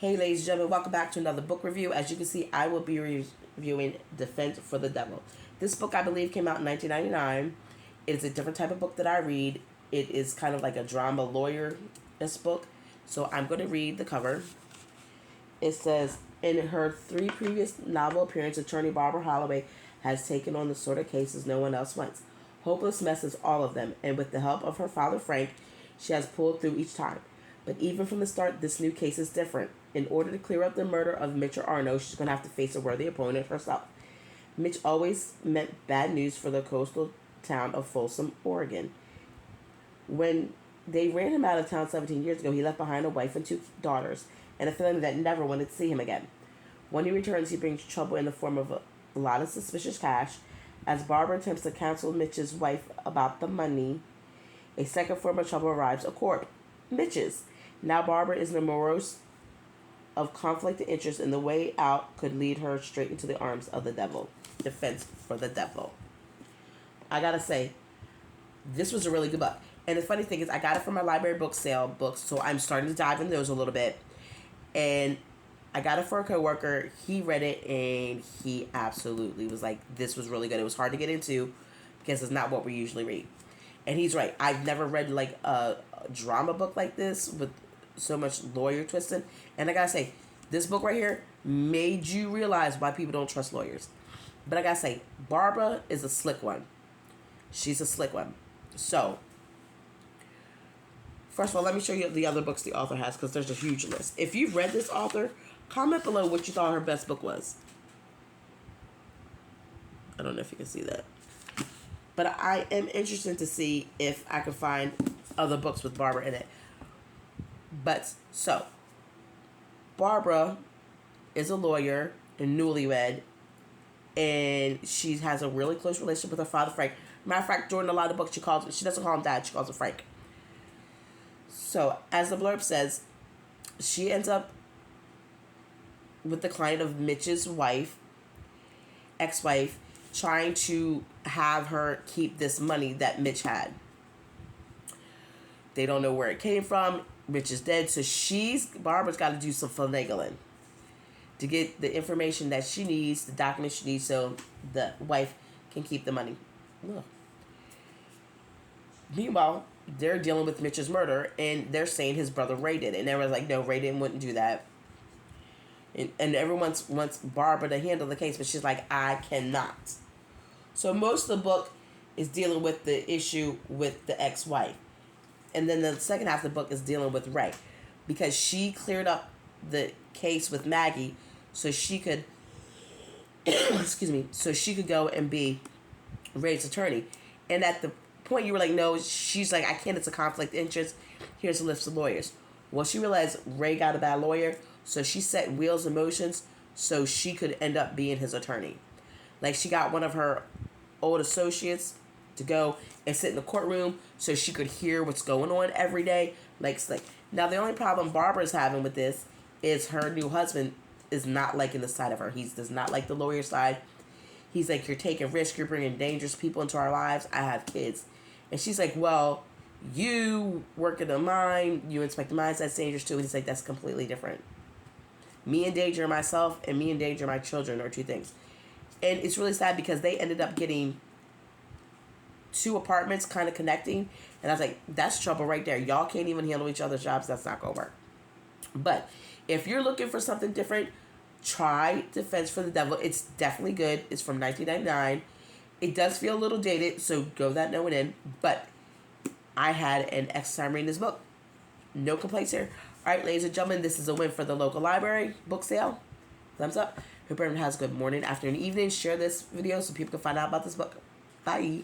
Hey ladies and gentlemen, welcome back to another book review. As you can see, I will be reviewing Defense for the Devil. This book, I believe, came out in 1999. It is a different type of book that I read. It is kind of like a drama lawyer-esque book. So I'm going to read the cover. It says, in her 3 previous novel appearances, attorney Barbara Holloway has taken on the sort of cases no one else wants. Hopeless messes, all of them, and with the help of her father Frank, she has pulled through each time. But even from the start, this new case is different. In order to clear up the murder of Mitch Arno, she's going to have to face a worthy opponent herself. Mitch always meant bad news for the coastal town of Folsom, Oregon. When they ran him out of town 17 years ago, he left behind a wife and 2 daughters, and a family that never wanted to see him again. When he returns, he brings trouble in the form of a lot of suspicious cash. As Barbara attempts to counsel Mitch's wife about the money, a second form of trouble arrives, a court. Mitch's. Now Barbara is in a morose of conflict of interest, and the way out could lead her straight into the arms of the devil. Defense for the Devil. I gotta say, this was a really good book. And the funny thing is, I got it from my library book sale books, so I'm starting to dive into those a little bit. And I got it for a coworker. He read it, and he absolutely was like, this was really good. It was hard to get into, because it's not what we usually read. And he's right. I've never read like a drama book like this with so much lawyer twisting. And I gotta say, this book right here made you realize why people don't trust lawyers. But I gotta say, Barbara is a slick one. She's a slick one. So, first of all, let me show you the other books the author has, because there's a huge list. If you've read this author, comment below what you thought her best book was. I don't know if you can see that. But I am interested to see if I can find other books with Barbara in it. But, so, Barbara is a lawyer and newlywed, and she has a really close relationship with her father, Frank. Matter of fact, during a lot of books, she doesn't call him Dad, she calls him Frank. So, as the blurb says, she ends up with the client of Mitch's wife, ex-wife, trying to have her keep this money that Mitch had. They don't know where it came from. Mitch is dead, so Barbara's got to do some finagling to get the information that she needs, the documents she needs, so the wife can keep the money. Ugh. Meanwhile, they're dealing with Mitch's murder, and they're saying his brother Ray did it. And everyone's like, no, Ray wouldn't do that. And everyone wants Barbara to handle the case, but she's like, I cannot. So most of the book is dealing with the issue with the ex-wife. And then the second half of the book is dealing with Ray. Because she cleared up the case with Maggie so she could, excuse me, so she could go and be Ray's attorney. And at the point you were like, no, she's like, I can't, it's a conflict of interest. Here's a list of lawyers. Well, she realized Ray got a bad lawyer, so she set wheels in motions so she could end up being his attorney. Like, she got one of her old associates to go and sit in the courtroom so she could hear what's going on every day. Like, now the only problem Barbara's having with this is her new husband is not liking the side of her. He does not like the lawyer side. He's like, you're taking risks, you're bringing dangerous people into our lives. I have kids. And she's like, well, you work in a mine, you inspect the mines, that's dangerous too. And he's like, that's completely different. Me endanger myself and me endanger my children are 2 things. And it's really sad because they ended up getting 2 apartments kind of connecting. And I was like, that's trouble right there. Y'all can't even handle each other's jobs. That's not going to work. But if you're looking for something different, try Defense for the Devil. It's definitely good. It's from 1999. It does feel a little dated, so go that knowing in. But I had an excellent time reading this book. No complaints here. All right, ladies and gentlemen, this is a win for the local library book sale. Thumbs up. Hope everyone has a good morning, afternoon, evening. Share this video so people can find out about this book. Bye.